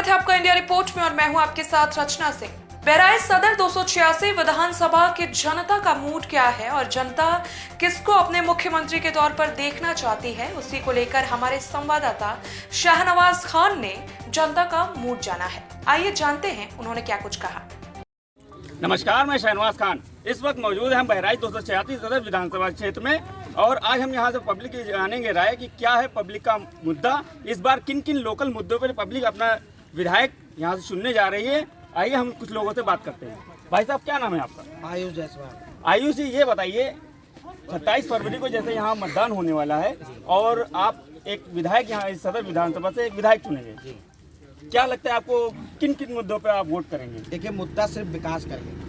स्वागत है आपका इंडिया रिपोर्ट में और मैं हूं आपके साथ रचना सिंह। बहराइच सदर 286 विधानसभा की जनता का मूड क्या है और जनता किसको अपने मुख्यमंत्री के तौर पर देखना चाहती है, उसी को लेकर हमारे संवाददाता शाहनवाज खान ने जनता का मूड जाना है। आइए जानते हैं उन्होंने क्या कुछ कहा। नमस्कार, मैं शाहनवाज खान। इस वक्त मौजूद हैं हम बहराइच 286 सदर विधानसभा क्षेत्र में और आज हम यहां से पब्लिक की जानेंगे राय कि क्या है पब्लिक का मुद्दा, इस बार किन किन लोकल मुद्दों पर पब्लिक अपना विधायक यहां से चुनने जा रही है। आइए हम कुछ लोगों से बात करते हैं। भाई साहब, क्या नाम है आपका? आयुष जायसवाल। आयुष जी, ये बताइए 27 फरवरी को जैसे यहाँ मतदान होने वाला है और आप एक विधायक यहाँ इस सदर विधानसभा से एक विधायक चुनेंगे, क्या लगता है आपको किन किन मुद्दों पर आप वोट करेंगे? देखिए, मुद्दा सिर्फ विकास का है।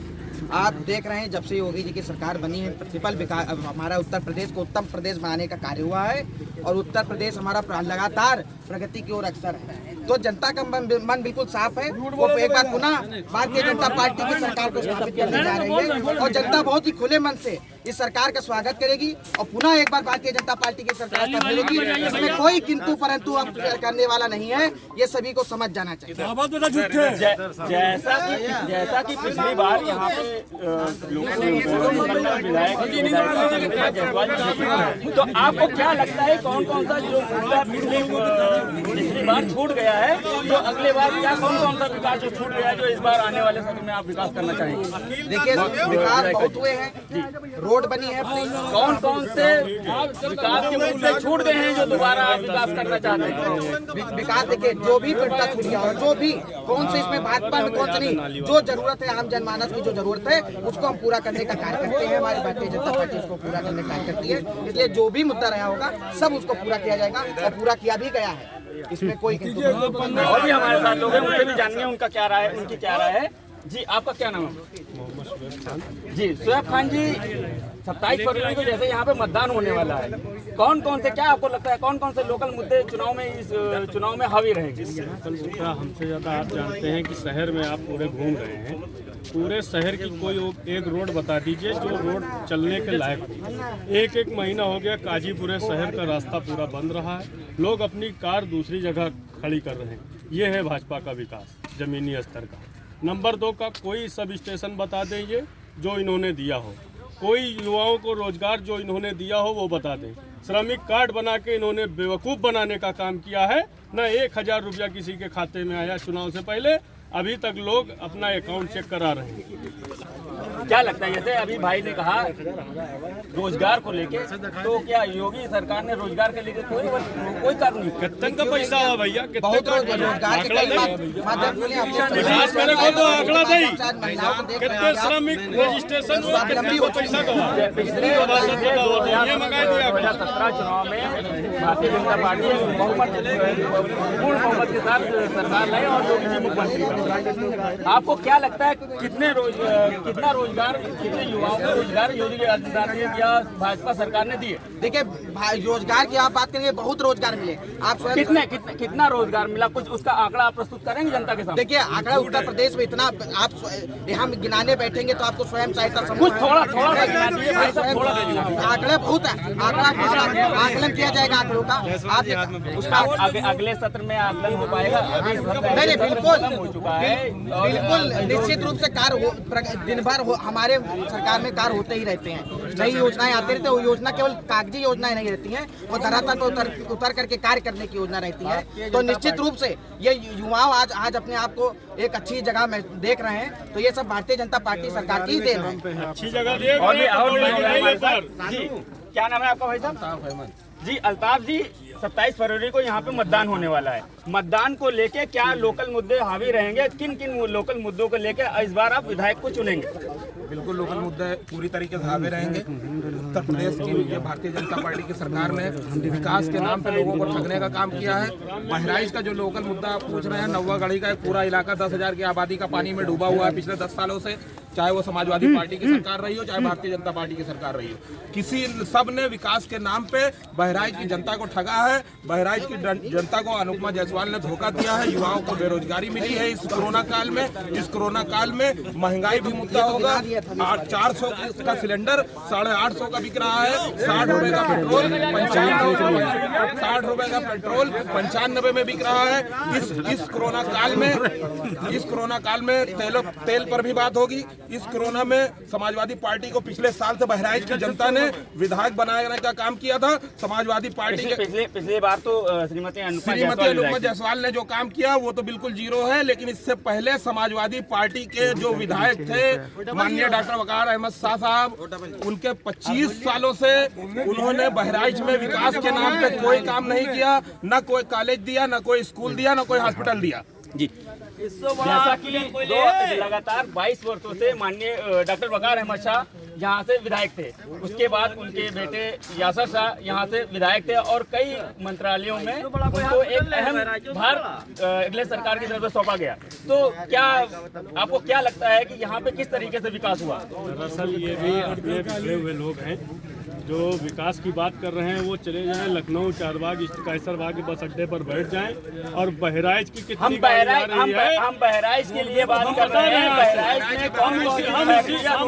आप देख रहे हैं जब से योगी जी की सरकार बनी है, प्रिंसिपल विकास हमारा उत्तर प्रदेश को उत्तम प्रदेश बनाने का कार्य हुआ है और उत्तर प्रदेश हमारा लगातार प्रगति की ओर अग्रसर है। तो जनता का मन बिल्कुल साफ है। वो एक बार पुनः भारतीय जनता पार्टी की सरकार को स्थापित करने जा रही है और जनता बहुत ही खुले मन से इस सरकार का स्वागत करेगी और पुनः एक बार भारतीय जनता पार्टी की सरकार का मिलेगी। इसमें कोई किंतु परंतु अब करने वाला नहीं है, ये सभी को समझ जाना चाहिए। जैसा कि पिछली बार यहाँ पे तो आपको क्या लगता है कौन कौन सा जो पिछली बार छूट गया है, जो अगले बार क्या कौन कौन सा विकास जो छूट गया है जो इस बार आने वाले समय में आप विकास करना चाहेंगे? देखिए, विकास बहुत हुए हैं, रोड बनी है। कौन कौन से विकास के मुद्दे छूट गए हैं जो दोबारा आप विकास करना चाहते हैं? विकास देखिए, जो भी मुद्दा छूट गया जो भी कौन से इसमें भाजपा में कौन सा नहीं, जो जरूरत है आम जनमानस की जो जरूरत है उसको हम पूरा करने का कार्य करते हैं। हमारी भारतीय जनता पार्टी उसको पूरा करने का कार्य करती है, इसलिए जो भी मुद्दा रहा होगा सब उसको पूरा किया जाएगा और पूरा किया भी गया है। इसमें कोई और भी हमारे साथ लोग हैं, उनसे भी जानेंगे उनका क्या राय है, उनकी क्या राय है। जी, आपका क्या नाम है? जी, शुएब खान जी, 27 फरवरी को जैसे यहाँ पे मतदान होने वाला है, कौन कौन से क्या आपको लगता है कौन कौन से लोकल मुद्दे इस चुनाव में हावी रहेंगे? लोकल मुद्दा हमसे ज़्यादा आप जानते हैं कि शहर में आप पूरे घूम रहे हैं, पूरे शहर की कोई एक रोड बता दीजिए जो रोड चलने के लायक हो। एक महीना हो गया काजीपुर शहर का रास्ता पूरा बंद रहा है, लोग अपनी कार दूसरी जगह खड़ी कर रहे हैं। ये है भाजपा का विकास जमीनी स्तर का। नंबर 2 का कोई सब स्टेशन बता दीजिए जो इन्होंने दिया हो, कोई युवाओं को रोजगार जो इन्होंने दिया हो वो बता दें। श्रमिक कार्ड बना के इन्होंने बेवकूफ़ बनाने का काम किया है, न 1000 रुपया किसी के खाते में आया चुनाव से पहले। अभी तक लोग अपना अकाउंट चेक करा रहे हैं। क्या लगता है, जैसे अभी भाई ने कहा रोजगार को लेके, तो क्या योगी सरकार ने रोजगार के लेके कोई कार्य नहीं? कितने का पैसा हुआ भैया? बहुत रोजगार के विकास मेरे को तो आंकड़ा दे कितने श्रमिक रजिस्ट्रेशन हुआ, कितने को पैसा कमा ये मंगा दिया। 2017 चुनाव में भारतीय जनता पार्टी पूर्ण बहुमत के साथ सरकार लाई और योगी जी मुख्यमंत्री बने। आपको क्या लगता है कितना रोजगार, कितने युवाओं को रोजगार योगी आदित्यनाथ ने या भाजपा सरकार ने दिए? देखिए, रोजगार की आप बात करेंगे, बहुत रोजगार मिले। आप कितना रोजगार मिला, कुछ उसका आंकड़ा आप प्रस्तुत करेंगे जनता के सामने? देखिए, आंकड़ा उत्तर प्रदेश में इतना, आप हम गिनाने बैठेंगे तो आपको स्वयं सहायता समूह थोड़ा आंकड़ा बहुत है, आकलन किया जाएगा आंकड़ों का। आप उसका अगले सत्र में आकलन हो पाएगा? नहीं, बिल्कुल निश्चित रूप से कार्य दिन भर हमारे सरकार में कार्य होते ही रहते हैं। नई योजनाएं आती रहती है, वो योजना केवल कागजी योजनाएं नहीं रहती हैं, वो धरातल पर उतर करके कार्य करने की योजना रहती है। तो निश्चित रूप से ये युवाओं आज अपने आप को एक अच्छी जगह में देख रहे हैं, तो ये सब भारतीय जनता पार्टी सरकार की देन है। अच्छी जगह जी, क्या नाम है आपका भाई साहब? जी, अल्ताफ जी, 27 फरवरी को यहाँ पे मतदान होने वाला है। मतदान को लेके क्या लोकल मुद्दे हावी रहेंगे? किन किन लोकल मुद्दों को लेके इस बार आप विधायक को चुनेंगे? बिल्कुल लोकल मुद्दे पूरी तरीके से हावी रहेंगे। उत्तर प्रदेश की ये भारतीय जनता पार्टी की सरकार ने विकास के नाम पे लोगों को ठगने का काम किया है। बहराइच का जो लोकल मुद्दा आप पूछ रहे हैं, नौवा गढ़ी का एक पूरा इलाका 10,000 की आबादी का पानी में डूबा हुआ है पिछले 10 सालों से। चाहे वो समाजवादी पार्टी की सरकार रही हो, चाहे भारतीय जनता पार्टी की सरकार रही हो, सब ने विकास के नाम पे बहराइच की जनता को ठगा है। बहराइच की जनता को अनुपमा जायसवाल ने धोखा दिया है। युवाओं को बेरोजगारी मिली है इस कोरोना काल में। इस कोरोना काल में महंगाई भी मुद्दा होगा। 400 का सिलेंडर 850 का बिक रहा है। 60 रुपए का पेट्रोल 95 में बिक रहा है। इस कोरोना काल में तेल पर भी बात होगी। इस कोरोना में समाजवादी पार्टी को पिछले साल से बहराइच की जनता ने विधायक बनाने का काम किया था। समाजवादी पार्टी के पिछली बार तो श्रीमती अनुपमा जायसवाल ने जो काम किया वो तो बिल्कुल जीरो है। लेकिन इससे पहले समाजवादी पार्टी के जो विधायक थे माननीय डॉक्टर वकार अहमद शाह साहब, उनके 25 सालों से उन्होंने बहराइच में विकास के नाम पे कोई काम नहीं किया। न कोई कॉलेज दिया, न कोई स्कूल दिया, न कोई हॉस्पिटल दिया। जी, जैसा कि लगातार 22 वर्षों से माननीय डॉक्टर वकार अहमद शाह यहाँ से विधायक थे, उसके बाद उनके बेटे यासर शाह यहाँ से विधायक थे और कई मंत्रालयों में उनको एक अहम भार अगले सरकार की तरफ से सौंपा गया। तो क्या आपको क्या लगता है कि यहाँ पे किस तरीके से विकास हुआ? दरअसल ये भी अपने पिछड़े हुए लोग हैं जो विकास की बात कर रहे हैं। वो चले जाएं लखनऊ, चारबाग, कैसरबाग के बस अड्डे पर बैठ जाएं और बहराइच की कितनी हम बहराइच के लिए बात कर रहे हैं। बहराइच में कौन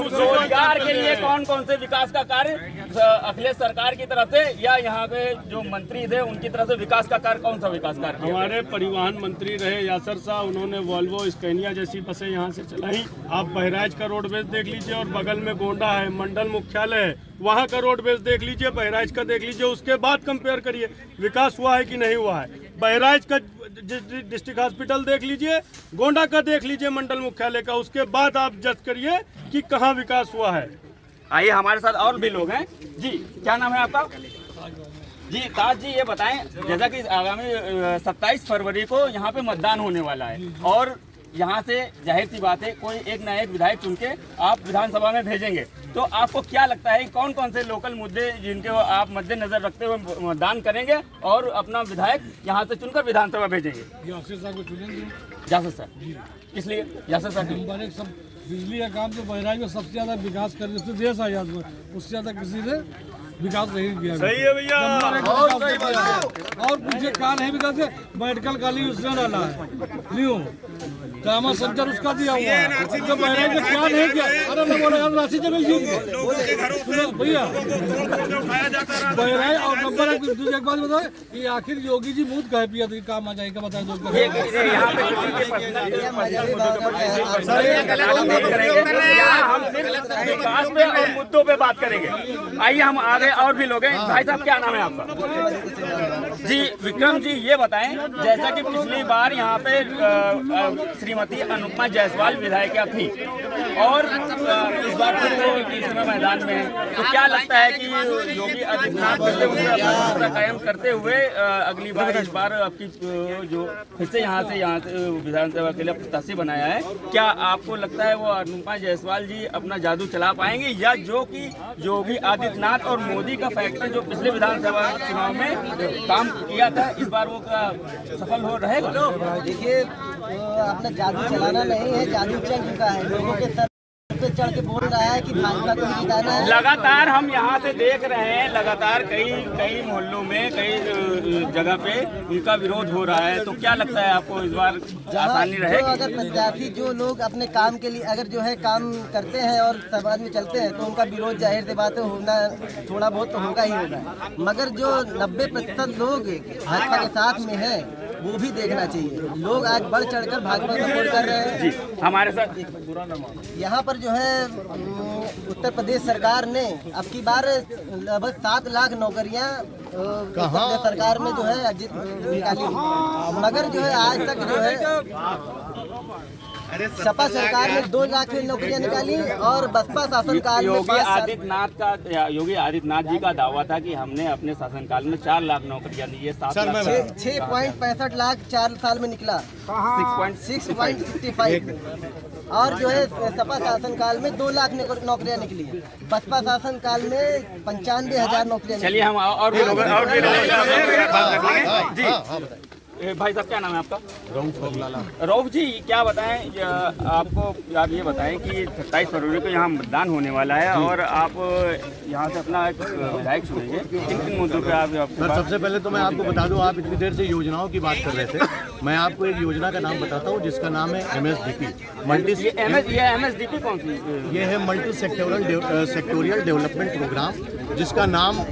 रोजगार के लिए कौन कौन से विकास का कार्य अखिलेश सरकार की तरफ से या यहाँ के जो मंत्री थे उनकी तरफ से विकास का कार्य, कौन सा विकास कार्य? हमारे परिवहन मंत्री रहे यासर साहब, उन्होंने वॉल्वो, स्कैनिया जैसी बसें यहाँ से चलाई। आप बहराइच का रोडवेज देख लीजिए और बगल में गोंडा है, मंडल मुख्यालय है, वहाँ का रोडवेज देख लीजिए, बहराइच का देख लीजिए, उसके बाद कंपेयर करिए विकास हुआ है कि नहीं हुआ है। बहराइच का डिस्ट्रिक्ट हॉस्पिटल देख लीजिए, गोंडा का देख लीजिए, मंडल मुख्यालय का, उसके बाद आप जज करिए कि कहाँ विकास हुआ है। आइए, हमारे साथ और भी लोग हैं। जी, क्या नाम है आपका? जी, ताज जी, ये बताएं, जैसा कि आगामी 27 फरवरी को यहाँ पे मतदान होने वाला है और यहाँ से जाहिर सी बात है कोई एक ना एक विधायक चुन के आप विधानसभा में भेजेंगे। तो आपको क्या लगता है कौन कौन से लोकल मुद्दे जिनके आप मद्देनजर रखते हुए मतदान करेंगे और अपना विधायक यहाँ से चुनकर विधानसभा भेजेंगे? यासर साहब को चुनेंगे। यासर साहब, किस लिए यासर साहब? नंबर एक, सब बिजली का काम तो बहराइच में सबसे ज्यादा विकास कर रहे देश आजाद में, उससे ज्यादा किसी ने विकास नहीं किया। सही है भैया। और मुझे कहा नहीं विकास है, मेडिकल कॉलेज उसने डाला है, न्यू ट्रामा सेंटर उसका दिया हुआ है, जो बहराइच में क्या नहीं किया। अरे मैं बोला यार राशि जब भैया बहराइच। और नंबर एक बात बताए कि आखिर योगी जी मूत कहे पिया तो काम आ जाएगा, बताए विकास पे और मुद्दों पे बात करेंगे। आइए हम आगे और भी लोग हैं। भाई साहब, क्या नाम है आपका? जी, विक्रम जी, ये बताएं, जैसा कि पिछली बार यहाँ पे श्रीमती अनुपमा जायसवाल विधायिका थी और इस बार फिर वो तीसरे मैदान में है, तो क्या लगता है कि योगी आदित्यनाथ अपना कायम करते हुए अगली बार इस बार आपकी जो फिर से यहाँ से विधानसभा के लिए प्रत्याशी बनाया है, क्या आपको लगता है वो अनुपमा जायसवाल जी अपना जादू चला पाएंगे या जो कि योगी आदित्यनाथ और मोदी का फैक्टर जो पिछले विधानसभा चुनाव में काम किया था इस बार वो सफल हो रहेगा? देखिए, अपना जादू चलाना नहीं है, जादू चल चुका है। लोगों के सर पे चढ़ के बोल रहा है कि भाजपा को जिताना है। लगातार हम यहाँ से देख रहे हैं, लगातार कई मोहल्लों में कई जगह पे उनका विरोध हो रहा है। तो क्या लगता है आपको इस बार आसानी रहेगी? तो अगर प्रत्याशी जो लोग अपने काम के लिए अगर जो है काम करते हैं और समाज में चलते हैं तो उनका विरोध जाहिर सी बात है होना, थोड़ा बहुत तो होगा ही होगा। मगर जो 90% लोग भाजपा के साथ में है वो भी देखना चाहिए। लोग आज बढ़ चढ़कर भाजपा सपोर्ट कर रहे हैं। जी, हमारे साथ यहाँ पर जो है उत्तर प्रदेश सरकार ने अब की बार लगभग 7 लाख नौकरियाँ सरकार में जो है निकाली, मगर जो है आज तक जो है सपा सरकार ने 2 लाख नौकरियां निकाली और बसपा शासनकाल में योगी आदित्यनाथ जी का दावा था कि हमने अपने शासनकाल में 4 लाख नौकरियां दी है। 6.65 लाख 4 साल में निकला, 6.65। और जो है सपा शासनकाल में 2 लाख नौकरियां निकली, बसपा शासनकाल में 95,000 नौकरियां। चलिए हम और भी लोग जी भाई साहब क्या नाम है आपका? रऊफ जी, क्या बताएं आपको, आप ये बताएं कि 27 फरवरी को यहाँ मतदान होने वाला है और आप यहाँ से अपना एक विधायक चुनेंगे, किन किन मुद्दों पे आप? सर, सबसे पहले तो मैं आपको बता दूं, आप इतनी देर से योजनाओं की बात कर रहे थे। मैं आपको एक योजना का नाम बताता हूं जिसका नाम है MSDP। MSDP कौन सी? ये है मल्टी सेक्टोरियल डेवलपमेंट प्रोग्राम, जिसका नाम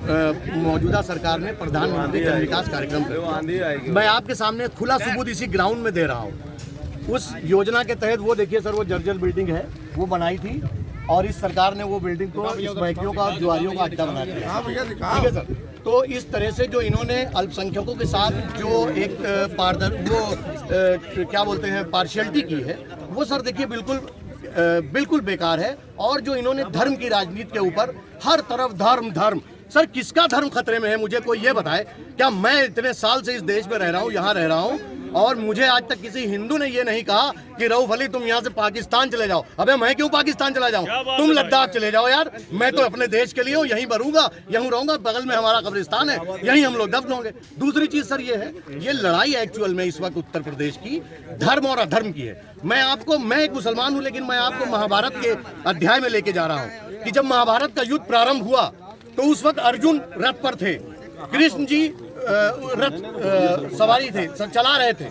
मौजूदा सरकार ने प्रधानमंत्री जन विकास कार्यक्रम है। मैं आपके सामने खुला सबूत इसी ग्राउंड में दे रहा हूँ। उस योजना के तहत वो देखिए सर, वो जर्जर बिल्डिंग है, वो बनाई थी और इस सरकार ने वो बिल्डिंग को इस बैकियों का और जुआरियों का अड्डा बना दिया। ठीक है सर। तो इस तरह से जो इन्होंने अल्पसंख्यकों के साथ जो एक क्या बोलते हैं पार्शियलिटी की है, वो सर देखिए बिल्कुल बेकार है। और जो इन्होंने धर्म की राजनीति के ऊपर हर तरफ धर्म सर, किसका धर्म खतरे में है मुझे कोई ये बताए। क्या मैं इतने साल से इस देश में रह रहा हूँ, यहाँ रह रहा हूँ, और मुझे आज तक किसी हिंदू ने ये नहीं कहा कि रऊफ अली तुम यहाँ से पाकिस्तान चले जाओ। अबे मैं क्यों पाकिस्तान चला जाऊँ? तुम लद्दाख चले जाओ यार। मैं तो अपने देश के लिए हूँ, यहीं मरूंगा, यहीं रहूंगा, बगल में हमारा कब्रिस्तान है, यहीं हम लोग दफन होंगे। दूसरी चीज सर ये है, ये लड़ाई एक्चुअल में इस वक्त उत्तर प्रदेश की धर्म और अधर्म की है। मैं एक मुसलमान हूँ, लेकिन मैं आपको महाभारत के अध्याय में लेके जा रहा हूँ कि जब महाभारत का युद्ध प्रारंभ हुआ तो उस वक्त अर्जुन रथ पर थे, कृष्ण जी रथ सवारी थे, चला रहे थे।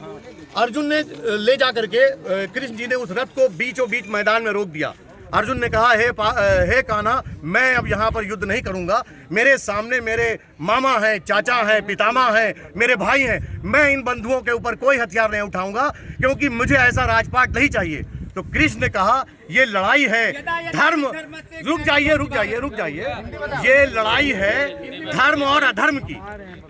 अर्जुन ने ले जा करके कृष्ण जी ने उस रथ को बीचों बीच मैदान में रोक दिया। अर्जुन ने कहा, हे कान्हा, मैं अब यहाँ पर युद्ध नहीं करूंगा। मेरे सामने मेरे मामा हैं, चाचा हैं, पितामह हैं, मेरे भाई हैं। मैं इन बंधुओं के ऊपर कोई हथियार नहीं उठाऊंगा क्योंकि मुझे ऐसा राजपाट नहीं चाहिए। तो कृष्ण ने कहा, ये लड़ाई है धर्म, रुक जाइए, ये लड़ाई है धर्म और अधर्म की।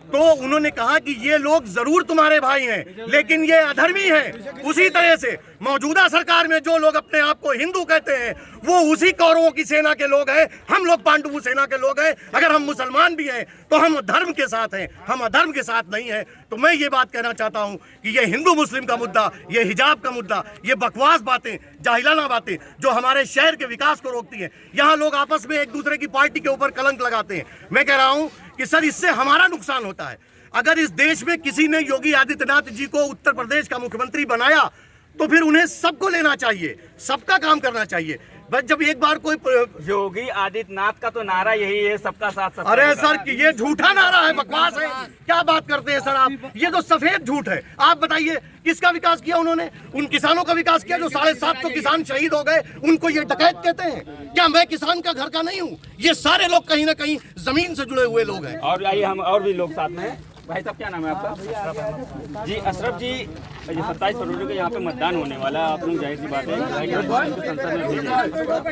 तो उन्होंने कहा कि ये लोग जरूर तुम्हारे भाई हैं, लेकिन ये अधर्मी हैं। उसी तरह से मौजूदा सरकार में जो लोग अपने आप को हिंदू कहते हैं, वो उसी कौरवों की सेना के लोग हैं। हम लोग पांडवों सेना के लोग हैं। अगर हम मुसलमान भी हैं तो हम धर्म के साथ हैं, हम अधर्म के साथ नहीं हैं। तो मैं ये बात कहना चाहता हूँ कि ये हिंदू मुस्लिम का मुद्दा, ये हिजाब का मुद्दा, ये बकवास बातें, जाहिलाना बातें जो हमारे शहर के विकास को रोकती हैं। यहाँ लोग आपस में एक दूसरे की पार्टी के ऊपर कलंक लगाते हैं। मैं कह रहा हूँ कि सर, इससे हमारा नुकसान होता है। अगर इस देश में किसी ने योगी आदित्यनाथ जी को उत्तर प्रदेश का मुख्यमंत्री बनाया तो फिर उन्हें सबको लेना चाहिए, सबका काम करना चाहिए। बस जब एक बार कोई योगी आदित्यनाथ का तो नारा यही है, सबका साथ। अरे सर, ये झूठा नारा है, बकवास है। क्या बात करते हैं सर आप? ये तो सफेद झूठ है। आप बताइए किसका विकास किया उन्होंने? उन किसानों का विकास किया जो 750 किसान शहीद हो गए। उनको ये डकैत कहते हैं? क्या मैं किसान का घर का नहीं हूँ? ये सारे लोग कहीं ना कहीं जमीन से जुड़े हुए लोग हैं। और आइए हम और भी लोग साथ में हैं। भाई साहब क्या नाम है आपका? जी अशरफ जी, 27 फरवरी को यहाँ पे मतदान होने वाला है। आप लोग जाहिर सी बात है संसद में भेजे,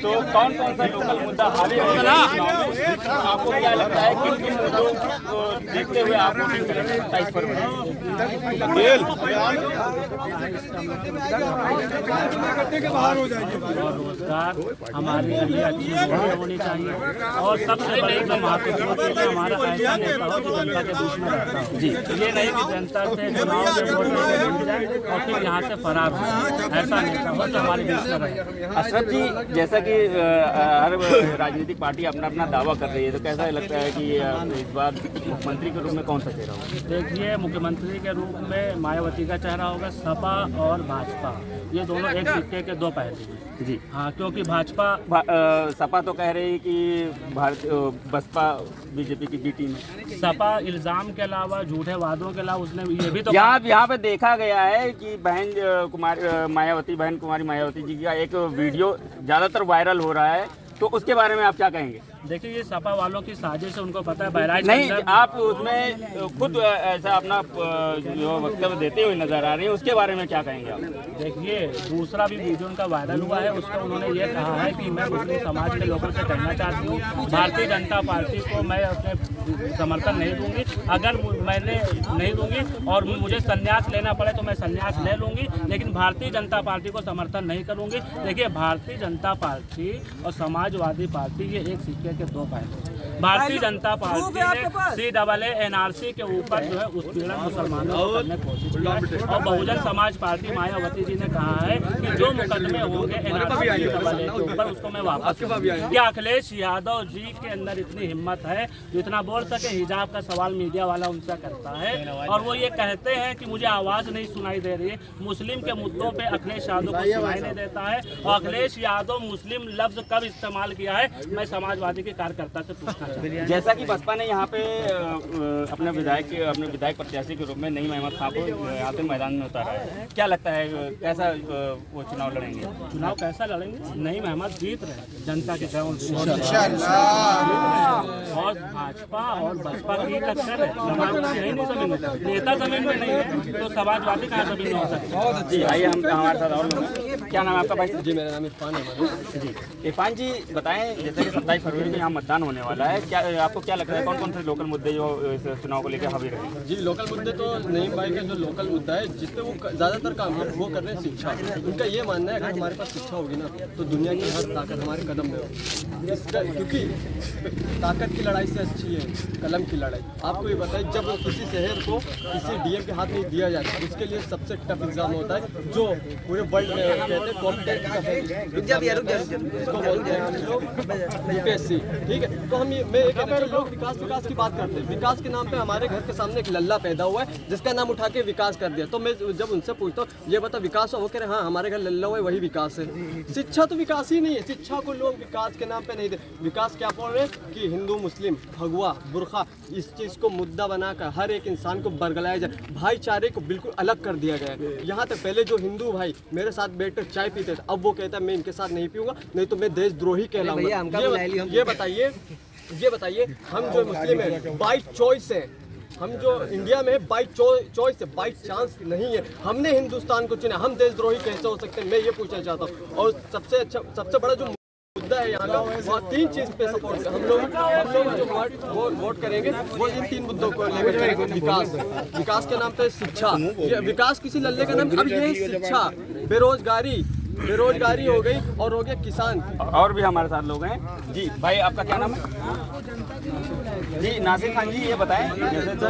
तो कौन सा लोकल मुद्दा हावी होगा? आपको क्या लगता है किन किन मुद्दों को देखते हुए आप वोटिंग करेंगे 27 फरवरी? रोजगार, हमारी गली अच्छी होनी चाहिए, और सबसे बड़ी तो महत्वपूर्ण चीज हमारा ऐसा नेता हो जो जनता के बीच में रहता हो। जी, ये नहीं कि जनता से चुनाव में वोट लेके जीत जाए और फिर यहाँ से फरार हो। ऐसा नेता हो जो हमारे बीच में रहे। अशरफ जी, जैसा कि हर राजनीतिक पार्टी अपना अपना दावा कर रही है, तो कैसा लगता है कि इस बार मुख्यमंत्री के रूप में कौन सा चेहरा होगा? देखिए, मुख्यमंत्री के रूप में मायावती का चेहरा होगा। सपा और भाजपा, ये दोनों एक सिक्के के दो पहलू हैं। जी हाँ, क्योंकि भाजपा सपा तो कह रही है कि बसपा बीजेपी की बी टीम है। सपा इल्जाम के अलावा, झूठे वादों के अलावा उसने ये भी तो यहाँ पे देखा गया है कि बहन कुमारी मायावती जी का एक वीडियो ज्यादातर वायरल हो रहा है, तो उसके बारे में आप क्या कहेंगे? देखिए, ये सपा वालों की साजिश है, उनको पता है बहराइच नहीं, आप उसमें खुद ऐसा अपना जो वक्तव्य देते हुए नजर आ रही है, उसके बारे में क्या कहेंगे आप? देखिए, दूसरा भी वीडियो उनका वायरल हुआ है, उसमें उन्होंने ये कहा है कि मैं मुस्लिम समाज के लोगों से कहना चाहती हूँ, भारतीय जनता पार्टी को मैं अपने समर्थन नहीं दूंगी। अगर मैंने नहीं दूंगी और मुझे संन्यास लेना पड़े तो मैं संन्यास ले लूंगी, लेकिन भारतीय जनता पार्टी को समर्थन नहीं करूंगी। देखिए, भारतीय जनता पार्टी और समाजवादी पार्टी ये एक सिक्के के दो पहलू हैं। भारतीय जनता पार्टी ने CAA के ऊपर जो है उत्पीड़न मुसलमानों को करने की कोशिश की है। और बहुजन समाज पार्टी मायावती जी ने कहा है कि जो मुकदमे होंगे NRC के ऊपर उसको मैं वापस करूंगा। क्या अखिलेश यादव जी के अंदर इतनी हिम्मत है जो इतना बोल सके? हिजाब का सवाल मीडिया वाला उनसे करता है और वो ये कहते हैं कि मुझे आवाज़ नहीं सुनाई दे रही है। मुस्लिम के मुद्दों पे अखिलेश यादव को सुनाई नहीं देता है। और अखिलेश यादव मुस्लिम लफ्ज कब इस्तेमाल किया है, मैं समाजवादी के कार्यकर्ता से पूछना चाहता हूँ। जैसा कि बसपा ने यहाँ पे अपने विधायक प्रत्याशी के रूप में नईम अहमद खां को यहाँ पे मैदान में उतारा है, क्या लगता है कैसा वो चुनाव लड़ेंगे? चुनाव कैसा लड़ेंगे? नईम अहमद जीत रहे हैं, जनता के और भाजपा और बसपा की टक्कर है। समाजवादी है नहीं जमीन में, नेता जमीन में नहीं है तो समाजवादी कहाँ जमीन में हो सकती? जी आइए हम हमारे साथ और लोग हैं। क्या नाम है आपका भाई? जी मेरा नाम इरफान है। जी इरफान जी बताएं, जैसे कि 27 फरवरी को यहाँ मतदान होने वाला है, क्या आपको क्या लगता है कौन कौन से लोकल मुद्दे जो इस चुनाव को लेकर हावी रहेंगे? जी लोकल मुद्दे तो नईम भाई का जो लोकल मुद्दा है जिस पे वो ज़्यादातर काम है वो कर रहे हैं शिक्षा। उनका ये मानना है अगर हमारे पास शिक्षा होगी ना तो दुनिया की हर ताकत हमारे कदम में होगी। इसका क्योंकि ताकत की लड़ाई से अच्छी है कलम की लड़ाई। आपको ये बताइए जब किसी शहर को किसी DM के हाथ में दिया जाता है उसके लिए सबसे टफ एग्जाम होता है जो पूरे वर्ल्ड में कहते हैं कॉम्पिटेंट का है, इसको बोलते हैं हम लोग UPSC। ठीक है, तो हम मैं ये कहता हूँ लोग विकास की बात करते हैं। विकास के नाम पे हमारे घर के सामने एक लल्ला पैदा हुआ है जिसका नाम उठा के विकास कर दिया। तो मैं जब उनसे पूछता हूँ ये बता विकास हो, कह रहे हाँ हमारे घर लल्ला हुआ है वही विकास है। शिक्षा तो विकास ही नहीं है, शिक्षा को लोग विकास के नाम पे नहीं दे। विकास क्या बोल रहे हैं कि हिंदू मुस्लिम भगवा बुरखा इस चीज़ को मुद्दा बनाकर हर एक इंसान को बरगलाया जाए, भाईचारे को बिल्कुल अलग कर दिया गया है। यहाँ तक पहले जो हिंदू भाई मेरे साथ बैठकर चाय पीते थे अब वो कहता है मैं इनके साथ नहीं पीऊंगा नहीं तो मैं देशद्रोही कहलाऊंगा। ये बताइए हम जो मुस्लिम है बाई चॉइस है, हम जो इंडिया में बाई चॉइस है, बाई चांस नहीं है। हमने हिंदुस्तान को चुना, हम देशद्रोही कैसे हो सकते हैं मैं ये पूछना चाहता हूँ। और सबसे बड़ा जो मुद्दा है यहाँ का वहाँ 3 चीज़ पे सपोर्ट हम लोग जो वोट करेंगे वो इन 3 मुद्दों को लेकर करेंगे। विकास के नाम पे शिक्षा, विकास किसी लल्ले का नाम, अब यही शिक्षा, बेरोजगारी हो गई और हो गया किसान। और भी हमारे साथ लोग हैं। जी भाई आपका क्या नाम है? जी नासिर खान जी ये बताएं, जैसे तो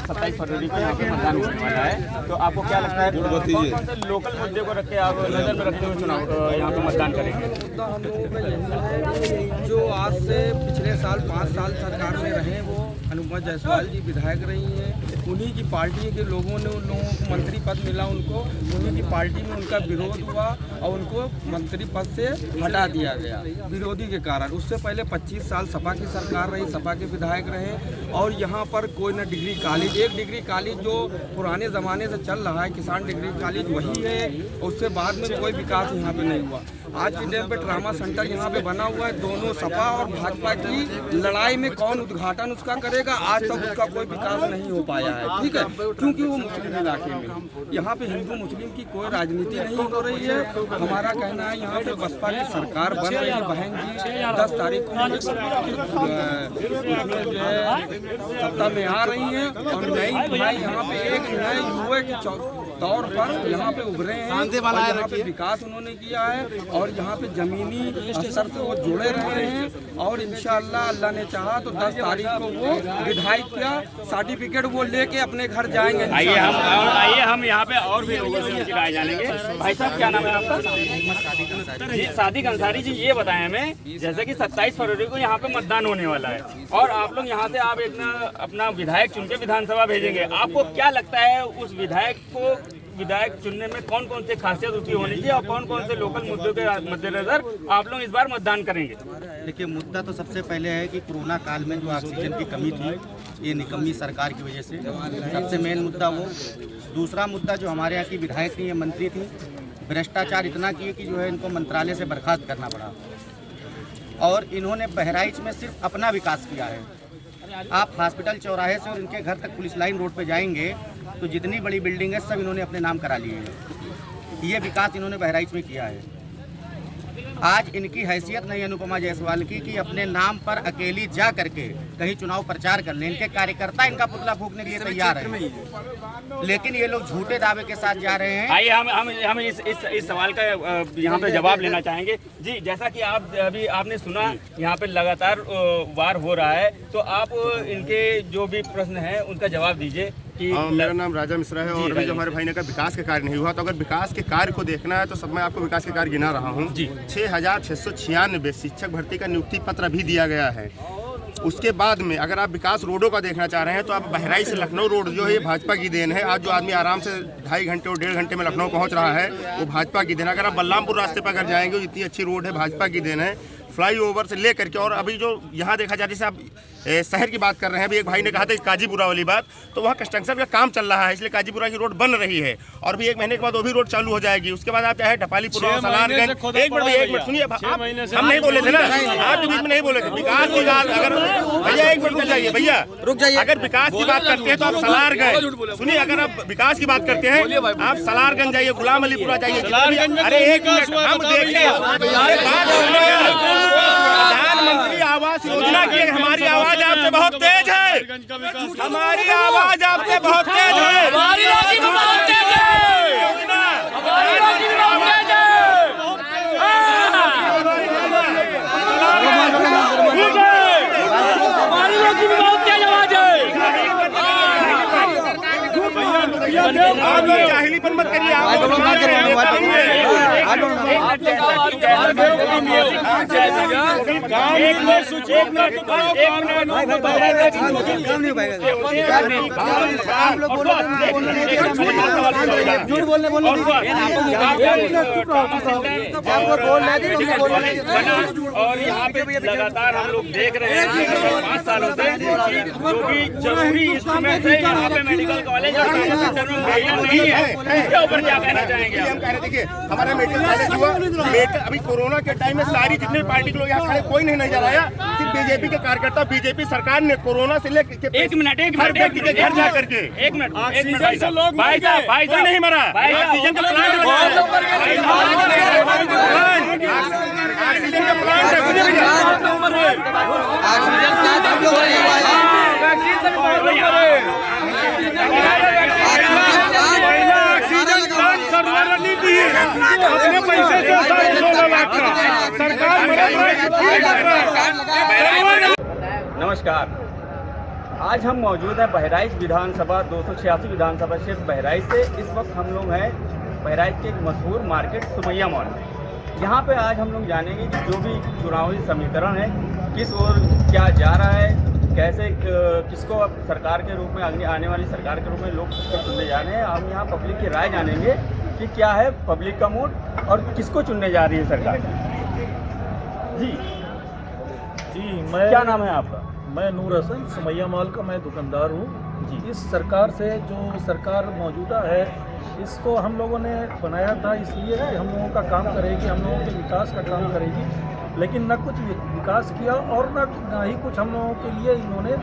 27 फरवरी को यहाँ पे मतदान होने वाला है तो आपको क्या लगता है कौन कौन से लोकल मुद्दे को रख के आप नजर में रखते हुए चुनाव यहाँ पे मतदान करेंगे? मुद्दा हम लोगों का यही है जो आज से पिछले साल 5 साल सरकार में रहे वो हनुमा जायसवाल जी विधायक रही हैं। उन्हीं की पार्टी के लोगों ने उन लोगों को मंत्री पद मिला, उनको उन्हीं की पार्टी में उनका विरोध हुआ और उनको मंत्री पद से हटा दिया गया विरोधी के कारण। उससे पहले 25 साल सपा की सरकार रही, सपा के विधायक रहे और यहाँ पर कोई न डिग्री कॉलेज, एक डिग्री कॉलेज जो पुराने ज़माने से चल रहा है किसान डिग्री कॉलेज वही है, उससे बाद में कोई विकास यहाँ पे नहीं हुआ। आज के टाइम पे ट्रामा सेंटर यहाँ पे बना हुआ है, दोनों सपा और भाजपा की लड़ाई में कौन उद्घाटन उसका करेगा, आज तक उसका कोई विकास नहीं हो पाया है। ठीक है, क्योंकि वो मुस्लिम इलाके में यहाँ पे हिंदू मुस्लिम की कोई राजनीति नहीं हो रही है। हमारा कहना है यहाँ पे बसपा की सरकार बन रही है, बहन जी 10 तारीख को उसमें जो है सत्ता में आ रही हैं और नई भाई यहाँ पे एक नए युवा के तौर पर यहाँ पे उभरे हैं और यहाँ पे विकास उन्होंने किया है और यहाँ पे जमीनी स्तर से वो जुड़े रहे हैं और इंशाअल्लाह अल्लाह ने चाहा तो 10 तारीख को वो विधायक का सर्टिफिकेट वो लेके अपने घर जाएंगे। आइए हम यहाँ पे और भी लोगों से उनकी राय जानेंगे। भाई साहब क्या नाम है आपका? जी सादिक अंसारी जी ये बताएं हमें, जैसे कि 27 फरवरी को यहाँ पे मतदान होने वाला है और आप लोग यहाँ से आप अपना विधायक चुन के विधानसभा भेजेंगे, आपको क्या लगता है उस विधायक चुनने में कौन कौन से खासियत उसकी होनी चाहिए और कौन कौन से लोकल मुद्दों के मद्देनजर आप लोग इस बार मतदान करेंगे? देखिए मुद्दा तो सबसे पहले है कि कोरोना काल में जो ऑक्सीजन की कमी थी ये निकम्मी सरकार की वजह से सबसे मेन मुद्दा वो। दूसरा मुद्दा जो हमारे यहाँ की विधायक थी, ये मंत्री थी, भ्रष्टाचार इतना किए कि जो है इनको मंत्रालय से बर्खास्त करना पड़ा और इन्होंने बहराइच में सिर्फ अपना विकास किया है। आप हॉस्पिटल चौराहे से और इनके घर तक पुलिस लाइन रोड पे जाएंगे तो जितनी बड़ी बिल्डिंग है सब इन्होंने अपने नाम करा लिए हैं। ये विकास इन्होंने बहराइच में किया है। आज इनकी हैसियत नहीं अनुपमा जायसवाल की कि अपने नाम पर अकेली जा करके कहीं चुनाव प्रचार कर लें। इनके कार्यकर्ता इनका पुतला फूंकने के लिए तैयार हैं, लेकिन ये लोग झूठे दावे के साथ जा रहे हैं। आइए हम इस सवाल का यहाँ पे जवाब लेना चाहेंगे जी। जैसा कि आप अभी आपने सुना यहाँ पे लगातार वार हो रहा है, तो आप इनके जो भी प्रश्न है उनका जवाब दीजिए कि मेरा नाम राजा मिश्रा है और अभी जो हमारे भाई ने कहा विकास के कार्य नहीं हुआ, तो अगर विकास के कार्य को देखना है तो सब मैं आपको विकास के कार्य गिना रहा हूँ जी। 6,696 शिक्षक भर्ती का नियुक्ति पत्र भी दिया गया है। उसके बाद में अगर आप विकास रोडों का देखना चाह रहे हैं तो आप बहराइच से लखनऊ रोड जो है ये भाजपा की देन है। आज जो आदमी आराम से 2.5 घंटे और 1.5 घंटे में लखनऊ पहुंच रहा है वो भाजपा की देन है। अगर आप बलरामपुर रास्ते पर अगर जाएंगे तो इतनी अच्छी रोड है, भाजपा की देन है। फ्लाईओवर से लेकर के और अभी जो यहाँ देखा जाए, जैसे आप शहर की बात कर रहे हैं, अभी एक भाई ने कहा था काजीपुरा वाली बात, तो वहाँ कंस्ट्रक्शन का काम चल रहा है, इसलिए काजीपुरा की रोड बन रही है और भी 1 महीने के बाद वो भी रोड चालू हो जाएगी। उसके बाद आप चाहे ढपालीपुरा, सलारगंज, एक मिनट सुनिए, हम नहीं बोले थे ना, आप बीच में नहीं बोले थे। विकास की बात अगर भैया 1 मिनट रुक जाइए, भैया रुक जाइए। अगर विकास की बात करते हैं तो आप सलारगंज सुनिए, अगर आप विकास की बात करते हैं आप सलारगंज जाइए, गुलाम अलीपुरा जाइए। अरे 1 मिनट हम देखिए, प्रधानमंत्री आवास योजना की हमारी आवाज आपसे बहुत तेज है, हमारी आवाज आपसे बहुत तेज है, हमारी आवाज बहुत तेज है, हमारी आवाज बहुत तेज आप लोग जाहिलीपन मत करिए, झूठ बोलने और यहाँ पे लगातार हम लोग देख रहे हैं कि 5 सालों से जो भी जरूरी इंस्ट्रूमेंट है यहाँ पे मेडिकल कॉलेज नहीं है, इसके ऊपर क्या कहना चाहेंगे? हम कह रहे देखिए हमारा मेडिकल कॉलेज हुआ, अभी कोरोना के टाइम में सारी जितने पार्टी के लोग यहाँ खड़े कोई नहीं नजर आया, सिर्फ बीजेपी के कार्यकर्ता। बीजेपी सरकार ने कोरोना से लेकर एक मिनट व्यक्ति के घर जा करके एक मिनट भाई साहब नहीं मरा, ऑक्सीजन का प्लांट अपने पैसे से सरकार। नमस्कार, आज हम मौजूद हैं बहराइच विधानसभा 286 विधानसभा क्षेत्र बहराइच से। इस वक्त हम लोग हैं बहराइच के एक मशहूर मार्केट सुमैया मॉल में। यहाँ पे आज हम लोग जानेंगे कि जो भी चुनावी समीकरण है किस ओर क्या जा रहा है, कैसे किसको अब सरकार के रूप में आने वाली सरकार के रूप में लोग किसको चुनने जा रहे हैं। हम यहाँ पब्लिक की राय जानेंगे कि क्या है पब्लिक का मूड और किसको चुनने जा रही है सरकार। जी मैं क्या नाम है आपका? मैं नूर हसन, सुमैया मॉल का मैं दुकानदार हूँ जी। इस सरकार से जो सरकार मौजूदा है इसको हम लोगों ने बनाया था इसलिए कि हम लोगों का काम करेगी, हम लोगों के विकास का काम करेगी, लेकिन न कुछ विकास किया और न ही कुछ हम लोगों के लिए इन्होंने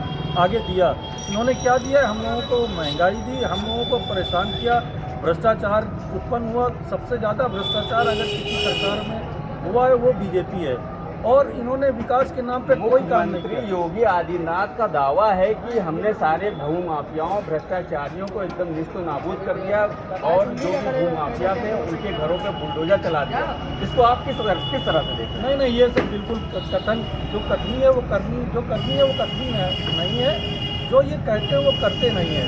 आगे दिया। इन्होंने क्या दिया? हम लोगों को महंगाई दी, हम लोगों को परेशान किया, भ्रष्टाचार उत्पन्न हुआ। सबसे ज़्यादा भ्रष्टाचार अगर किसी सरकार में हुआ है वो बीजेपी है, और इन्होंने विकास के नाम पे कोई काम नहीं किया। योगी आदित्यनाथ का दावा है कि हमने सारे भूमाफियाओं भ्रष्टाचारियों को एकदम निस्तो नाबूद कर दिया और जो भी भूमाफिया थे उनके घरों पे बुलडोजर चला दिया। इसको आप किस तरह से देखते हैं? नहीं, ये सब बिल्कुल कथन जो करनी है वो करनी नहीं है। जो ये कहते हैं वो करते नहीं है।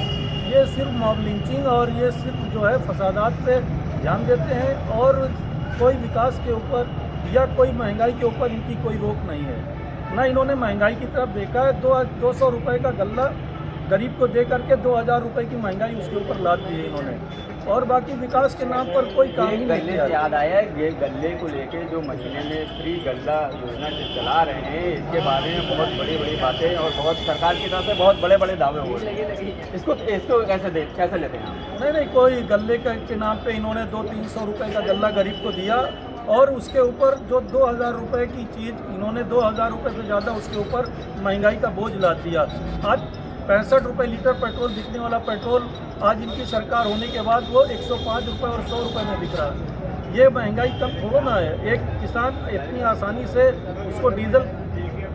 ये सिर्फ मॉब लिंचिंग और ये सिर्फ जो है फसादात पे ध्यान देते हैं और कोई विकास के ऊपर या कोई महंगाई के ऊपर इनकी कोई रोक नहीं है। ना इन्होंने महंगाई की तरफ देखा है। 200 रुपये का गल्ला गरीब को दे करके 2000 रुपये की महंगाई उसके ऊपर लाद दी है इन्होंने, और बाकी विकास के नाम पर कोई काम ही नहीं किया। याद आया ये गल्ले को लेके जो महीने में फ्री गल्ला योजना चला रहे हैं, इसके बारे में बहुत बड़ी बड़ी बातें और बहुत सरकार की तरफ से बहुत बड़े बड़े दावे हो रहे हैं। इसको कैसे लेते हैं आप? नहीं, कोई गल्ले के नाम पे इन्होंने 200-300 रुपये का गल्ला गरीब को दिया और उसके ऊपर जो 2000 रुपये की चीज़ इन्होंने 2000 रुपये से ज़्यादा उसके ऊपर महंगाई का बोझ लाद दिया। आज 65 रुपये लीटर पेट्रोल बिकने वाला पेट्रोल आज इनकी सरकार होने के बाद वो 105 रुपये और 100 रुपये में बिक रहा है। ये महंगाई कम थोड़ा ना है। एक किसान इतनी आसानी से उसको डीजल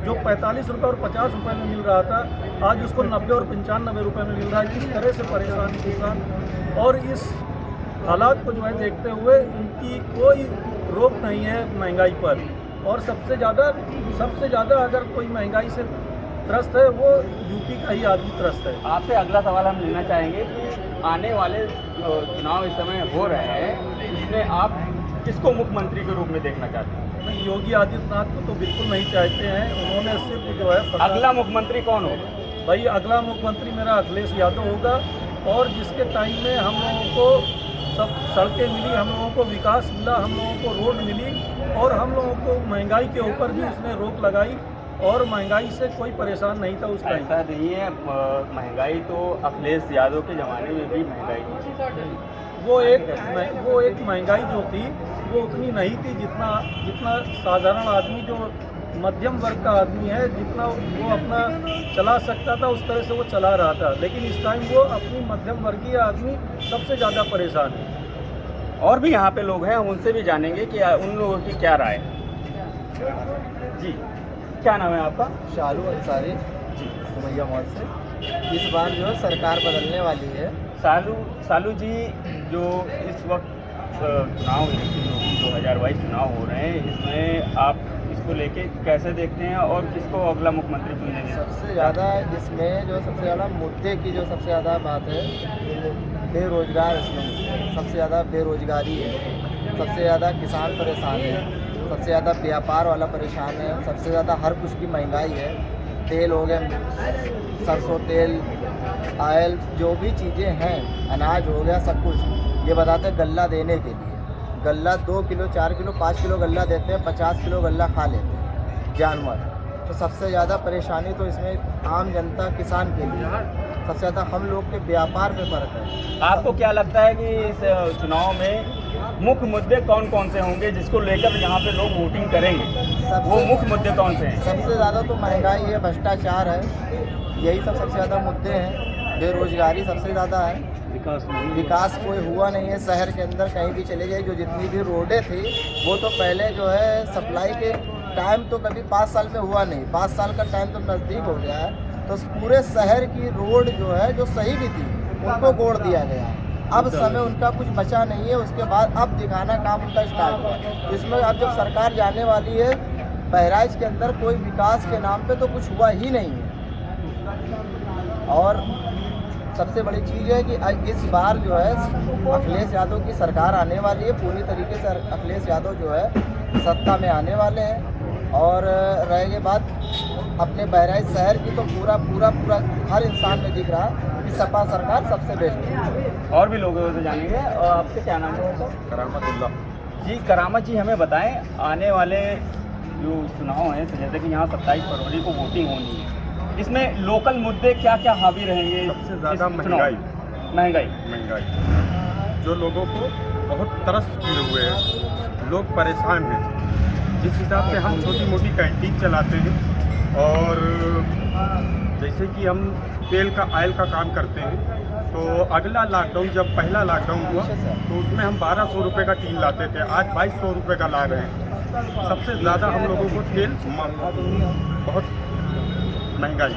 जो 45 रुपये और 50 रुपये में मिल रहा था, आज उसको 90 और 95 रुपये में मिल रहा है। किस तरह से परेशान किसान, और इस हालात को जो है देखते हुए इनकी कोई रोक नहीं है महंगाई पर। और सबसे ज़्यादा अगर कोई महंगाई से त्रस्त है वो यूपी का ही आदमी त्रस्त है। आपसे अगला सवाल हम लेना चाहेंगे कि आने वाले जो चुनाव इस समय हो रहे हैं, इसमें आप किसको मुख्यमंत्री के रूप में देखना चाहते हैं? योगी आदित्यनाथ को तो बिल्कुल नहीं चाहते हैं। उन्होंने सिर्फ जो है अगला मुख्यमंत्री कौन होगा? भाई अगला मुख्यमंत्री मेरा अखिलेश यादव होगा, और जिसके टाइम में हम लोगों को सब सड़कें मिली, हम लोगों को विकास मिला, हम लोगों को रोड मिली, और हम लोगों को महंगाई के ऊपर भी उसने रोक लगाई, और महंगाई से कोई परेशान नहीं था उस टाइम। ऐसा नहीं है, महंगाई तो अखिलेश यादव के ज़माने में भी महंगाई थी। वो एक महंगाई जो थी वो उतनी नहीं थी जितना साधारण आदमी जो मध्यम वर्ग का आदमी है, जितना वो अपना चला सकता था उस तरह से वो चला रहा था। लेकिन इस टाइम वो अपनी मध्यम वर्गीय आदमी सबसे ज़्यादा परेशान है। और भी यहाँ पे लोग हैं, हम उनसे भी जानेंगे कि उन लोगों की क्या राय है। जी, क्या नाम है आपका? शालू अंसारी जी, सुमैया मॉल से। इस बार जो है सरकार बदलने वाली है। सालू जी, जो इस वक्त चुनाव 2022 चुनाव हो रहे हैं, इसमें आप इसको लेके कैसे देखते हैं और किसको अगला मुख्यमंत्री चुनेंगे? सबसे ज़्यादा इसमें जो सबसे ज़्यादा मुद्दे की जो सबसे ज़्यादा बात है, बेरोजगार, इसमें सबसे ज़्यादा बेरोजगारी है, सबसे ज़्यादा किसान परेशान है, सबसे ज़्यादा व्यापार वाला परेशान है, सबसे ज़्यादा हर कुछ की महंगाई है। तेल हो गया, सरसों तेल, ऑयल, जो भी चीज़ें हैं, अनाज हो गया, सब कुछ। ये बताते हैं गल्ला देने के लिए, गल्ला 2 किलो 4 किलो 5 किलो गल्ला देते हैं, 50 किलो गल्ला खा लेते हैं जानवर। तो सबसे ज़्यादा परेशानी तो इसमें आम जनता किसान के लिए, सबसे ज़्यादा हम लोग के व्यापार पे फ़र्क है। आपको क्या लगता है कि इस चुनाव में मुख्य मुद्दे कौन कौन से होंगे जिसको लेकर यहाँ पे लोग वोटिंग करेंगे? वो मुख्य मुद्दे कौन से हैं? सबसे ज़्यादा तो महंगाई है, भ्रष्टाचार है, यही सबसे ज़्यादा मुद्दे हैं। बेरोजगारी सबसे ज़्यादा है, विकास कोई हुआ नहीं है। शहर के अंदर कहीं भी चले जाए, जो जितनी भी रोडें थी वो तो पहले जो है सप्लाई के टाइम तो कभी 5 साल में हुआ नहीं, 5 साल का टाइम तो नज़दीक हो गया है। तो पूरे शहर की रोड जो है जो सही भी थी उनको गोड़ दिया गया। अब समय उनका कुछ बचा नहीं है, उसके बाद अब दिखाना काम उनका स्टार्ट हुआ। इसमें अब जब सरकार जाने वाली है, बहराइच के अंदर कोई विकास के नाम पे तो कुछ हुआ ही नहीं है। और सबसे बड़ी चीज़ है कि इस बार जो है अखिलेश यादव की सरकार आने वाली है, पूरी तरीके से अखिलेश यादव जो है सत्ता में आने वाले हैं। और रहेगी बात अपने बहराइच शहर की, तो पूरा हर इंसान में दिख रहा कि सपा सरकार सबसे बेस्ट है। और भी लोगों से जानेंगे। और आपसे क्या नाम है? करामतुल्लाह जी, करामत जी, हमें बताएं, आने वाले जो चुनाव हैं, तो जैसे कि यहाँ 27 फरवरी को वोटिंग होनी है, इसमें लोकल मुद्दे क्या क्या हावी रहेंगे? सबसे ज़्यादा महंगाई, जो लोगों को बहुत तरस किए हुए हैं, लोग परेशान हैं। जिस हिसाब से हम छोटी मोटी कैंटीन चलाते हैं, और जैसे कि हम तेल का ऑयल का काम करते हैं, तो अगला लॉकडाउन, जब पहला लॉकडाउन हुआ तो उसमें हम 1200 रुपये का टीन लाते थे, आज 2200 रुपये का ला रहे हैं। सबसे ज़्यादा हम लोगों को तेल बहुत महंगाई।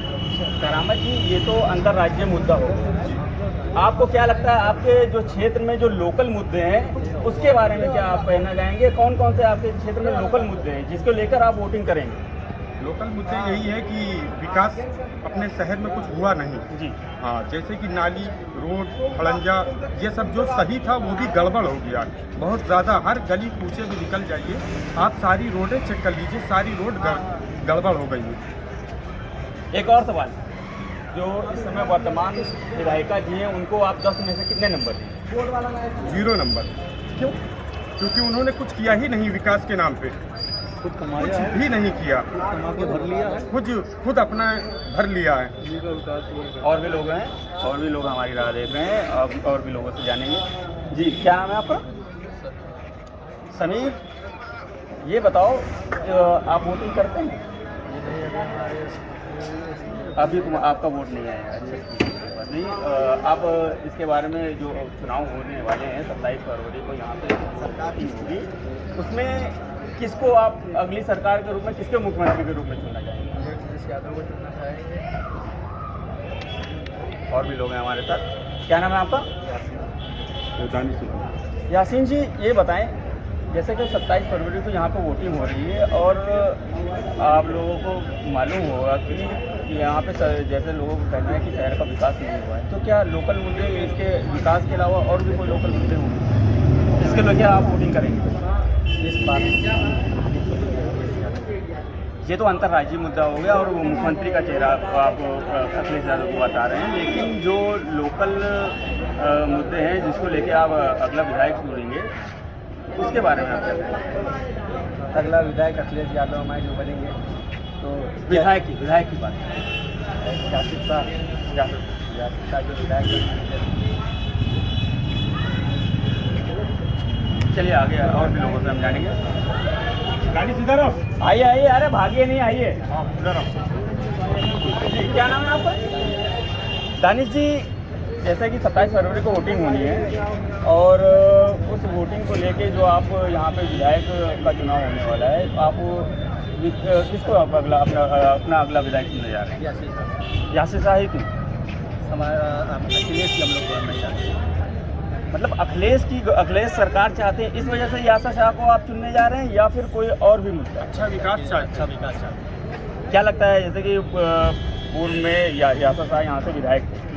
करामत जी, ये तो अंतर्राज्यीय मुद्दा होगा। आपको क्या लगता है, आपके जो क्षेत्र में जो लोकल मुद्दे हैं उसके बारे में क्या आप कहना चाहेंगे? कौन कौन से आपके क्षेत्र में लोकल मुद्दे हैं जिसको लेकर आप वोटिंग करेंगे? लोकल मुद्दे यही है कि विकास अपने शहर में कुछ हुआ नहीं जी। हाँ, जैसे कि नाली, रोड, खड़ंजा, ये सब जो सही था वो भी गड़बड़ हो गया बहुत ज़्यादा। हर गली कूचे में निकल जाइए, आप सारी रोडें चेक कर लीजिए, सारी रोड गड़बड़ हो गई है। एक और सवाल, जो इस समय वर्तमान विधायिका जी हैं, उनको आप 10 में से कितने नंबर दें? 0 नंबर। क्यों? क्योंकि उन्होंने कुछ किया ही नहीं विकास के नाम पे, कुछ भी नहीं किया, भर लिया है, खुद अपना भर लिया है। और भी लोग हैं, और भी लोग हमारी राह देख रहे हैं, अब और भी लोगों से जानेंगे। जी, क्या नाम है आपका? समीर, ये बताओ, आप वोटिंग करते हैं? अभी आपका वोट नहीं आया? अच्छा। बात नहीं। अब इसके बारे में जो चुनाव होने वाले हैं 27 फरवरी को यहाँ पे सरकार की होगी, उसमें किसको आप अगली सरकार के रूप में, किसके मुख्यमंत्री के रूप में चुनना चाहेंगे? अखिलेश यादव को चुनना चाहेंगे। और भी लोग हैं हमारे साथ। क्या नाम है आपका? यासीन जी, ये बताएं, जैसे कि 27 फरवरी को यहाँ पर वोटिंग हो रही है और आप लोगों को मालूम होगा कि यहाँ पे जैसे लोगों को कहना है कि शहर का विकास नहीं हुआ है, तो क्या लोकल मुद्दे, इसके विकास के अलावा और भी कोई लोकल मुद्दे होंगे इसके लिए क्या आप वोटिंग करेंगे इस बार? ये तो अंतर्राज्यीय मुद्दा हो गया और वो मुख्यमंत्री का चेहरा आप अखिलेश यादव को बता रहे हैं, लेकिन जो लोकल मुद्दे हैं जिसको लेके आप अगला विधायक चुनेंगे, उसके बारे में आप क्या कहेंगे? अगला विधायक अखिलेश यादव हमारे जो बनेंगे, तो विधायक की बात जासिद साहब जो विधायक। चलिए आगे और भी लोगों से हम जानेंगे। गाड़ी सीधा आइए आइए, अरे भागिए नहीं, आइए क्या नाम है आपका? दानिश जी, जैसे कि 27 फरवरी को वोटिंग होनी है और उस वोटिंग को लेके जो आप यहाँ पे विधायक का चुनाव होने वाला है, तो आप किसको आप अपना अगला विधायक चुनने जा रहे हैं? यासिर साहब ही क्यों? हमारा अखिलेश की हम लोग बनना चाहते हैं। मतलब अखिलेश सरकार चाहते हैं, इस वजह से यासिर शाह को आप चुनने जा रहे हैं या फिर कोई और भी मुद्दा? अच्छा विकास चाहते हैं। क्या लगता है, जैसे कि पूर्व में यासिर शाह यहाँ से विधायक थे,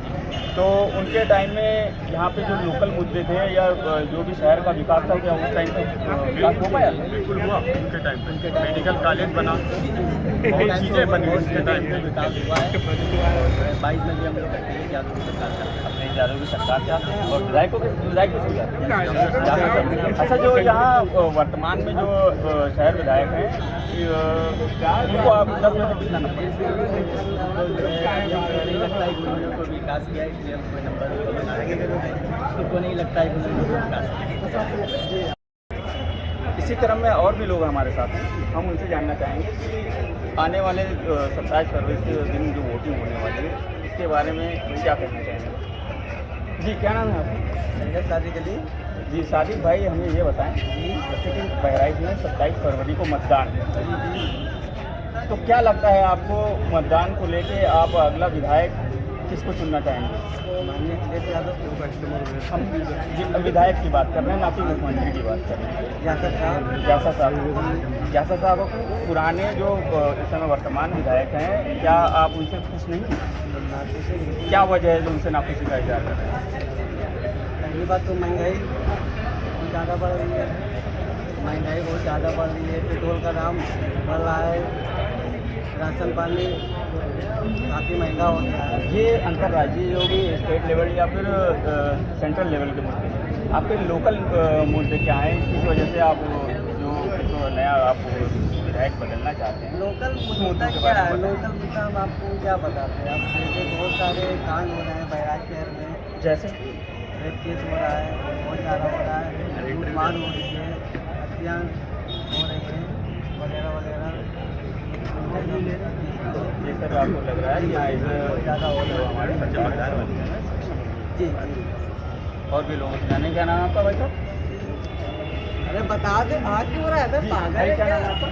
तो उनके टाइम में यहाँ पे जो लोकल मुद्दे थे या जो भी शहर का विकास था, क्या उस टाइम पे विकास हो पाया? बिल्कुल हुआ उनके टाइम पे। मेडिकल कॉलेज बना, बहुत चीज़ें बनी उनके टाइम पे। विकास हुआ है। 22 में भी हम लोग कहते हैं कि यादव की सरकार चाहते हैं। अपने यादव की सरकार चाहते हैं और विधायक किसको चाहते हैं? अच्छा, जो यहाँ वर्तमान में जो शहर विधायक हैं, उनको आप 10 में से कितना नंबर? नहीं लगता है कि उन्होंने कोई विकास किया है, इसलिए हम कोई नंबर बनाएंगे। उसको नहीं लगता है कि उन्होंने कोई विकास किया। इसी क्रम में और भी लोग हमारे साथ हैं, हम उनसे जानना चाहेंगे कि आने वाले 27 फरवरी के दिन जो वोटिंग होने वाली है, इसके बारे में क्या कहना चाहेंगे? जी, क्या नाम है आपका? संजय सादिक अली। जी सादिक भाई, हमें ये बताएं, जैसे कि बहराइच में 27 फरवरी को मतदान है, तो क्या लगता है आपको मतदान को लेके आप अगला विधायक किसको चुनना चाहेंगे? माननीय अखिलेश यादव। हम विधायक की बात कर रहे हैं, ना कि मुख्यमंत्री की बात कर रहे हैं। यासिर साहब पुराने जो इस समय वर्तमान विधायक हैं, क्या आप उनसे खुश नहीं? क्या वजह है जो उनसे नाखुशी का इजहार कर रहे हैं? पहली बात तो महंगाई बहुत ज़्यादा बढ़ रही है। महंगाई बहुत ज़्यादा बढ़ रही है, पेट्रोल का दाम बढ़ रहा है, राशन पानी काफ़ी महंगा हो गया है। ये अंतर्राज्यीय जो भी स्टेट लेवल या फिर सेंट्रल लेवल के मुद्दे हैं, आपके लोकल मुद्दे क्या हैं, इस वजह से आप जो नया आप विधायक बदलना चाहते हैं? लोकल मुद्दा क्या है? लोकल मुद्दा हम आपको क्या बताते हैं? आप देखिए, बहुत सारे कांड हो रहे हैं बहराइच शहर में। जैसे रेप केस हो रहा है, बहुत ज़्यादा हो रहा है, लूटमार हो रही है, हत्या हो रही है, वगैरह वगैरह। ये सर आपको लग रहा है कि यहाँ ज़्यादा हो रहा है हमारे सच्चे मतदार बनते हैं? जी। और भी लोगों से जाने, क्या नाम है आपका भाई साहब? अरे बता दे, आज क्यों रहा है पागल है? क्या नाम है आपका?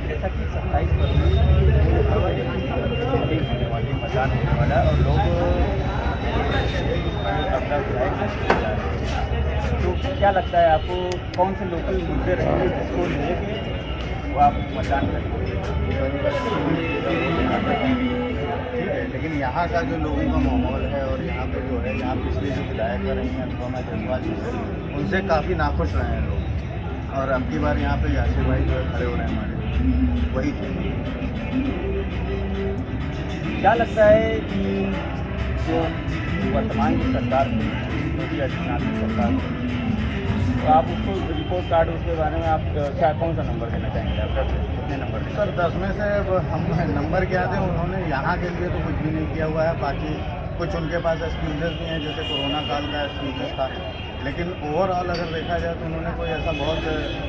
जैसा कि 27 फरवरी होने वाली मतदान होने वाला है और लोग अपना विधायक चुनने जा रहे हैं, तो क्या लगता है आपको कौन से लोकल मुद्दे रहेंगे जिसको लेके वो आप मतदान करेंगे? लेकिन यहाँ का जो लोगों का माहौल है और यहाँ पे जो है, यहाँ पिछले जो विधायक रहे हैं अनुपमा जायसवाल जी, उनसे काफ़ी नाखुश रहे हैं लोग, और अब की बार यहाँ पे यासिर भाई जो है खड़े हो रहे हैं हमारे, वही क्या लगता है कि जो वर्तमान की सरकार थी, योगी आदित्यनाथ की सरकार थी, तो आप उसको रिपोर्ट कार्ड, उसके बारे में आप क्या कौन सा नंबर देना चाहेंगे? आप कितने नंबर देंगे? सर 10 में से हम नंबर क्या दें, उन्होंने यहाँ के लिए तो कुछ भी नहीं किया हुआ है। बाकी कुछ उनके पास एक्सक्यूजेस भी हैं, जैसे कोरोना काल का एक्सक्यूजेस था, लेकिन ओवरऑल अगर देखा जाए तो उन्होंने कोई ऐसा बहुत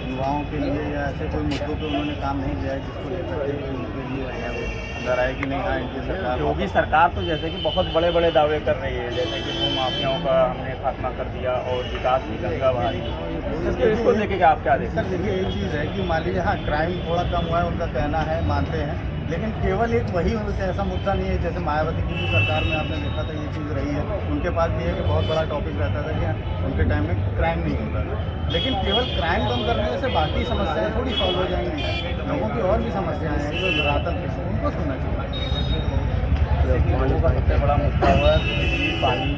युवाओं के लिए या ऐसे कोई मुद्दों पे उन्होंने काम नहीं किया है जिसको लेकर के उनके लिए अंदर आए कि नहीं। हाँ, इनकी सरकार योगी सरकार तो जैसे कि बहुत बड़े बड़े दावे कर रही है, जैसे कि भू माफियाओं का हमने खात्मा कर दिया और विकास की गंगा बहा दी। इसको लेके क्या आप क्या देखते हैं? सर देखिए एक चीज़ है कि मान लीजिए हाँ क्राइम थोड़ा कम हुआ है, उनका कहना है, मानते हैं, लेकिन केवल एक वही ऐसा मुद्दा नहीं है। जैसे मायावती की भी सरकार में आपने देखा था ये चीज़ रही है, उनके पास भी है कि बहुत बड़ा टॉपिक रहता था कि उनके टाइम में क्राइम नहीं होता था। लेकिन केवल क्राइम कम करने से बाकी समस्याएं थोड़ी सॉल्व हो जाएंगी। लोगों की और भी समस्याएं हैं जो धरातल पे हैं, उनको सुनना चाहिए। लोगों का सबसे बड़ा मुद्दा हुआ है बिजली पानी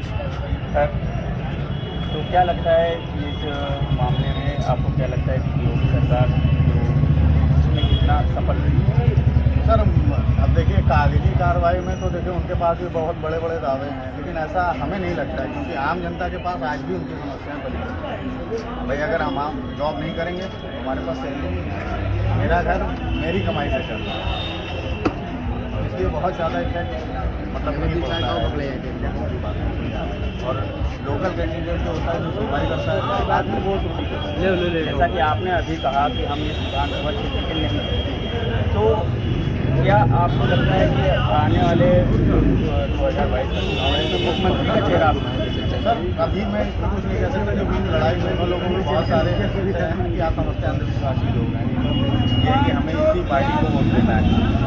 है। तो क्या लगता है कि इस मामले में आपको क्या लगता है कि योगी सरकार इसमें कितना सफल रही है? सर अब देखिए कागजी कार्रवाई में तो देखिए उनके पास भी बहुत बड़े बड़े दावे हैं, लेकिन ऐसा हमें नहीं लगता है क्योंकि आम जनता के पास आज भी उनकी समस्याएं बनी हैं। भाई अगर हम जॉब नहीं करेंगे तो हमारे पास सैलरी नहीं है, मेरा घर मेरी कमाई से चल रहा है, इसलिए बहुत ज़्यादा इफेक्ट मतलब नहीं पड़ता है। और लोकल कैंडिडेट जो होता है जो सुनवाई करता है आदमी वोट उसी को करता है। जैसा कि आपने अभी कहा कि हम इस विधानसभा क्षेत्र के नहीं, तो क्या आपको लगता है कि आने वाले 2022 का चुनाव है तो मुख्यमंत्री का चेहरा आप सर अभी मैं इसको कुछ नहीं कह सकता क्योंकि लड़ाई में हम लोगों में बहुत सारे ऐसे विषय हैं कि आप समझते हैं अंधविश्वासी लोग हैं, ये है कि हमें इसी पार्टी को वोट देना है,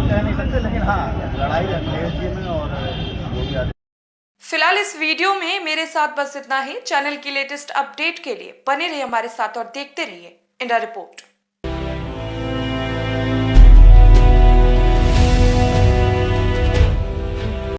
कह नहीं सकते। लेकिन हाँ लड़ाई अंग्रेजी में और वो भी फिलहाल इस वीडियो में मेरे साथ बस इतना ही। चैनल की लेटेस्ट अपडेट के लिए बने रहिए हमारे साथ और देखते रहिए इंडिया रिपोर्ट।